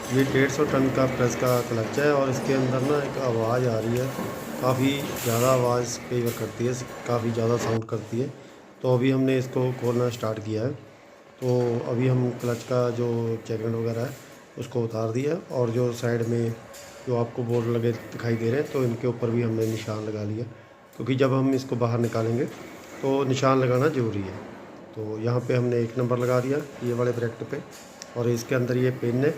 ये 150 टन का प्रेस का क्लच है और इसके अंदर ना एक आवाज़ आ रही है, काफ़ी ज़्यादा आवाज़ कई बार करती है, काफ़ी ज़्यादा साउंड करती है। तो अभी हमने इसको खोलना स्टार्ट किया है। तो अभी हम क्लच का जो जैकेट वगैरह है उसको उतार दिया है और जो साइड में जो आपको बोर्ड लगे दिखाई दे रहे हैं तो इनके ऊपर भी हमने निशान लगा लिया, क्योंकि जब हम इसको बाहर निकालेंगे तो निशान लगाना ज़रूरी है। तो यहाँ पे हमने 1 नंबर लगा दिया ये वाले ब्रैकेट पे, और इसके अंदर ये पिन है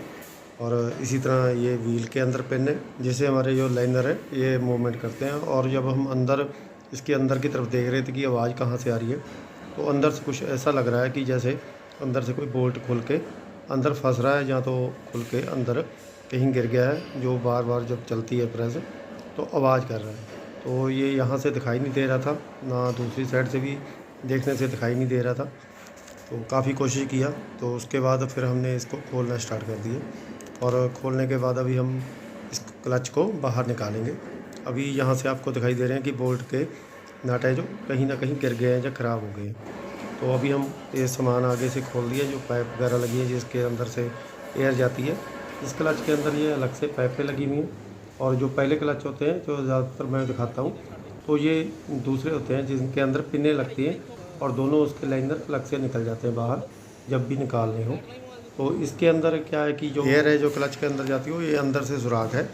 और इसी तरह ये व्हील के अंदर पिन है, जिससे हमारे जो लाइनर है ये मूवमेंट करते हैं। और जब हम अंदर इसके अंदर की तरफ देख रहे थे कि आवाज़ कहाँ से आ रही है, तो अंदर से कुछ ऐसा लग रहा है कि जैसे अंदर से कोई बोल्ट खुल के अंदर फंस रहा है, या तो खुल के अंदर कहीं गिर गया है, जो बार बार जब चलती है प्रेस तो आवाज़ कर रहा है। तो ये यहाँ से दिखाई नहीं दे रहा था, ना दूसरी साइड से भी देखने से दिखाई नहीं दे रहा था। तो काफ़ी कोशिश किया, तो उसके बाद फिर हमने इसको खोलना स्टार्ट कर दिया। और खोलने के बाद अभी हम इस क्लच को बाहर निकालेंगे। अभी यहाँ से आपको दिखाई दे रहे हैं कि बोल्ट के नट है जो कहीं ना कहीं गिर गए हैं या ख़राब हो गए हैं। तो अभी हम ये सामान आगे से खोल दिया, जो पाइप वगैरह लगी है जिसके अंदर से एयर जाती है। इस क्लच के अंदर ये अलग से पाइपें लगी हुई हैं, और जो पहले क्लच होते हैं जो ज़्यादातर मैं दिखाता हूँ, तो ये दूसरे होते हैं जिनके अंदर पिनें लगती हैं और दोनों उसके लाइनर अलग से निकल जाते हैं बाहर जब भी निकालने हो। तो इसके अंदर क्या है कि जो एयर है जो क्लच के अंदर जाती है वो ये अंदर से सुराख है,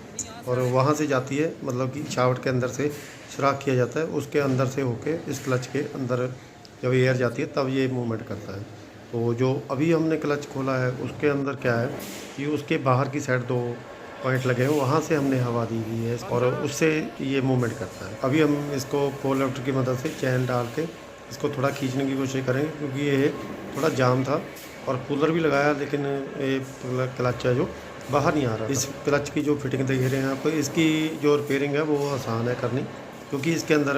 और वहाँ से जाती है, मतलब कि शाफ्ट के अंदर से सुराख किया जाता है, उसके अंदर से होके इस क्लच के अंदर जब एयर जाती है तब ये मूवमेंट करता है। तो जो अभी हमने क्लच खोला है उसके अंदर क्या है कि उसके बाहर की साइड 2 पॉइंट लगे हैं, वहाँ से हमने हवा दी हुई है और उससे ये मूवमेंट करता है। अभी हम इसको पोल लिफ्टर की मदद से चैन डाल के इसको थोड़ा खींचने की कोशिश करेंगे, क्योंकि ये थोड़ा जाम था और कूलर भी लगाया, लेकिन ये क्लच है जो बाहर नहीं आ रहा। इस क्लच की जो फिटिंग देख रहे हैं आप, इसकी जो रिपेयरिंग है वो आसान है करनी, क्योंकि इसके अंदर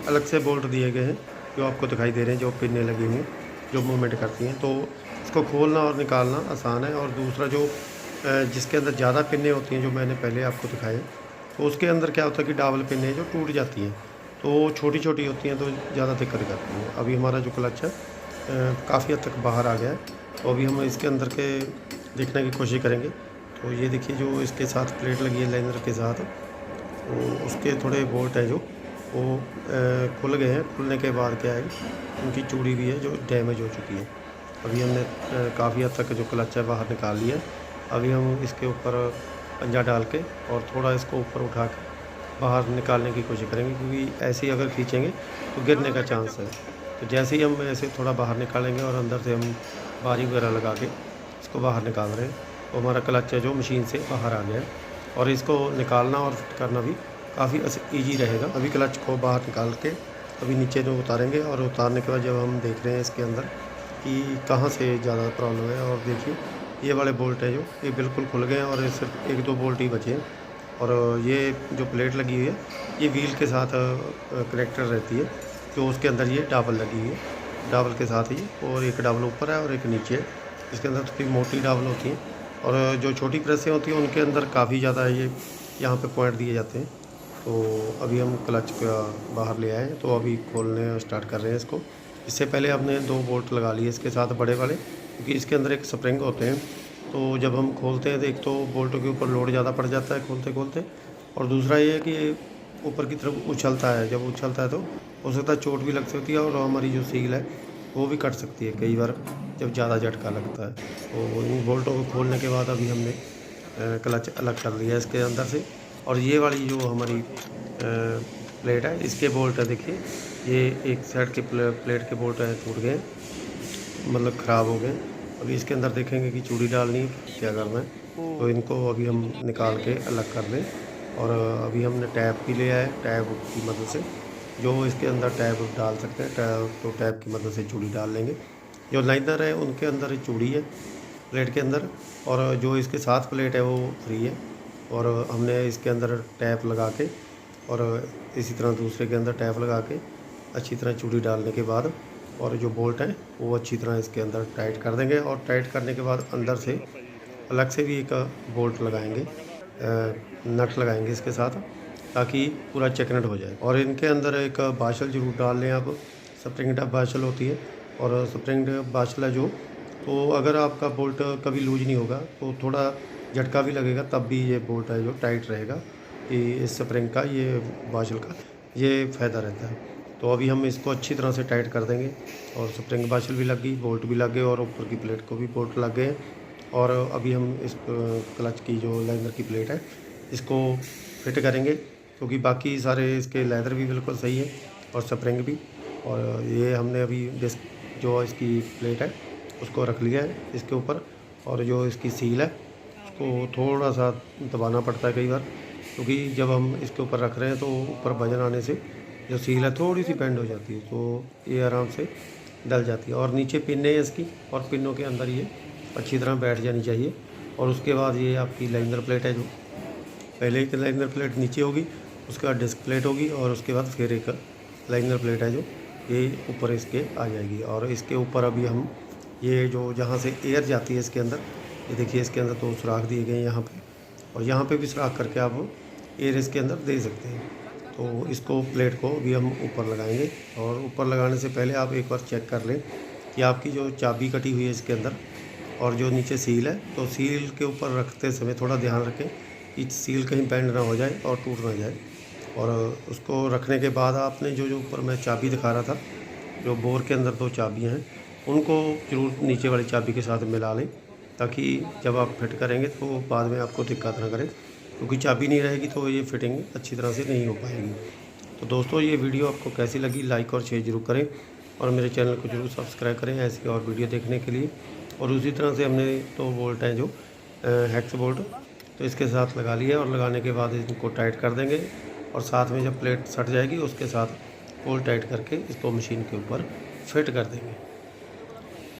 अलग से बोल्ट दिए गए हैं जो आपको दिखाई दे रहे हैं, जो पिनें लगी हुई हैं जो मूवमेंट करती हैं। तो इसको खोलना और निकालना आसान है। और दूसरा जो जिसके अंदर ज़्यादा पिनें होती हैं जो मैंने पहले आपको दिखाए, तो उसके अंदर क्या होता है कि डबल पिनें जो टूट जाती हैं, तो छोटी छोटी होती हैं तो ज़्यादा दिक्कत करती हैं। अभी हमारा जो क्लच है काफ़ी हद तक बाहर आ गया है, तो अभी हम इसके अंदर के देखने की कोशिश करेंगे। तो ये देखिए जो इसके साथ प्लेट लगी है लाइनर के साथ, तो उसके थोड़े बोल्ट हैं जो वो खुल गए हैं। खुलने के बाद क्या है, उनकी चूड़ी भी है जो डैमेज हो चुकी है। अभी हमने काफ़ी हद तक जो क्लच है बाहर निकाल लिया है। अभी हम इसके ऊपर पंजा डाल के और थोड़ा इसको ऊपर उठा के बाहर निकालने की कोशिश करेंगे, क्योंकि ऐसे ही अगर खींचेंगे तो गिरने का चांस है। तो जैसे ही हम ऐसे थोड़ा बाहर निकालेंगे और अंदर से हम बारी वगैरह लगा के इसको बाहर निकाल रहे हैं, तो हमारा क्लच है जो मशीन से बाहर आ गया है, और इसको निकालना और फिट करना भी काफ़ी ईजी रहेगा। अभी क्लच को बाहर निकाल के अभी नीचे जो उतारेंगे, और उतारने के बाद जब हम देख रहे हैं इसके अंदर कि कहाँ से ज़्यादा प्रॉब्लम है, और देखिए ये वाले बोल्ट है जो ये बिल्कुल खुल गए हैं और सिर्फ 1-2 बोल्ट ही बचे हैं। और ये जो प्लेट लगी हुई है ये व्हील के साथ कनेक्टर रहती है, जो उसके अंदर ये डाबल लगी हुई है, डाबल के साथ ही, और एक डाबल ऊपर है और एक नीचे है। इसके अंदर थोड़ी मोटी डाबल होती हैं, और जो छोटी प्रेसें होती हैं उनके अंदर काफ़ी ज़्यादा ये यहाँ पे पॉइंट दिए जाते हैं। तो अभी हम क्लच का बाहर ले आए, तो अभी खोलने स्टार्ट कर रहे हैं इसको। इससे पहले हमने 2 बोल्ट लगा लिए इसके साथ बड़े वाले, क्योंकि इसके अंदर एक स्प्रिंग होते हैं। तो जब हम खोलते हैं तो एक तो बोल्टों के ऊपर लोड ज़्यादा पड़ जाता है खोलते खोलते, और दूसरा ये है कि ऊपर की तरफ उछलता है, जब उछलता है तो हो सकता है चोट भी लग सकती है, और हमारी जो सील है वो भी कट सकती है कई बार जब ज़्यादा झटका लगता है। तो इन बोल्टों को खोलने के बाद अभी हमने क्लच अलग कर लिया इसके अंदर से। और ये वाली जो हमारी प्लेट है इसके बोल्ट है, देखिए ये एक साइड के प्लेट के बोल्ट है टूट गए, मतलब ख़राब हो गए। अभी इसके अंदर देखेंगे कि चूड़ी डालनी है, क्या करना है, तो इनको अभी हम निकाल के अलग कर दें। और अभी हमने टैप भी लिया है, टैप की मदद से जो इसके अंदर टैप डाल सकते हैं, टैप तो टैप की मदद से चूड़ी डाल लेंगे। जो लाइनर है उनके अंदर चूड़ी है प्लेट के अंदर, और जो इसके साथ प्लेट है वो फ्री है। और हमने इसके अंदर टैप लगा के, और इसी तरह दूसरे के अंदर टैप लगा के अच्छी तरह चूड़ी डालने के बाद, और जो बोल्ट हैं वो अच्छी तरह इसके अंदर टाइट कर देंगे। और टाइट करने के बाद अंदर से अलग से भी एक बोल्ट लगाएंगे, नट लगाएंगे इसके साथ, ताकि पूरा चेकनट हो जाए। और इनके अंदर एक बाशल ज़रूर डाल लें आप, स्प्रिंग बाशल होती है, और स्प्रिंग बाशल है जो, तो अगर आपका बोल्ट कभी लूज नहीं होगा तो थोड़ा झटका भी लगेगा तब भी ये बोल्ट है जो टाइट रहेगा। कि इस स्प्रिंग का, ये वाशल का ये फ़ायदा रहता है। तो अभी हम इसको अच्छी तरह से टाइट कर देंगे और स्प्रिंग वाशल भी लग गई, बोल्ट भी लग गए और ऊपर की प्लेट को भी बोल्ट लग गए। और अभी हम इस क्लच की जो लाइनर की प्लेट है इसको फिट करेंगे, क्योंकि बाकी सारे इसके लेदर भी बिल्कुल सही है और स्प्रिंग भी। और ये हमने अभी डिस्क जो इसकी प्लेट है उसको रख लिया है इसके ऊपर, और जो इसकी सील है उसको थोड़ा सा दबाना पड़ता है कई बार, क्योंकि जब हम इसके ऊपर रख रहे हैं तो ऊपर वजन आने से जो सील है थोड़ी सी बेंड हो जाती है, तो ये आराम से डल जाती है। और नीचे पिन है इसकी, और पिनों के अंदर ये अच्छी तरह बैठ जानी चाहिए। और उसके बाद ये आपकी लाइनर प्लेट है, जो पहले एक लाइनर प्लेट नीचे होगी, उसके बाद डिस्क प्लेट होगी, और उसके बाद फिर एक लाइनर प्लेट है जो ये ऊपर इसके आ जाएगी। और इसके ऊपर अभी हम ये जो जहाँ से एयर जाती है इसके अंदर, ये देखिए इसके अंदर 2 सुराख दिए गए हैं यहाँ पे, और यहाँ पे भी सुराख करके आप एयर इसके अंदर दे सकते हैं। तो इसको प्लेट को भी हम ऊपर लगाएंगे, और ऊपर लगाने से पहले आप एक बार चेक कर लें कि आपकी जो चाबी कटी हुई है इसके अंदर और जो नीचे सील है, तो सील के ऊपर रखते समय थोड़ा ध्यान रखें कि सील कहीं बेंड ना हो जाए और टूट ना जाए। और उसको रखने के बाद आपने जो जो ऊपर मैं चाबी दिखा रहा था, जो बोर के अंदर 2 चाबियाँ हैं, उनको ज़रूर नीचे वाली चाबी के साथ मिला लें, ताकि जब आप फिट करेंगे तो बाद में आपको दिक्कत ना करे, क्योंकि चाबी नहीं रहेगी तो ये फिटिंग अच्छी तरह से नहीं हो पाएगी। तो दोस्तों, ये वीडियो आपको कैसी लगी लाइक और शेयर ज़रूर करें, और मेरे चैनल को ज़रूर सब्सक्राइब करें ऐसी और वीडियो देखने के लिए। और उसी तरह से हमने 2 बोल्ट हैं जो हेक्स बोल्ट, तो इसके साथ लगा लिए, और लगाने के बाद इनको टाइट कर देंगे, और साथ में जब प्लेट सट जाएगी उसके साथ बोल्ट टाइट करके इसको मशीन के ऊपर फिट कर देंगे।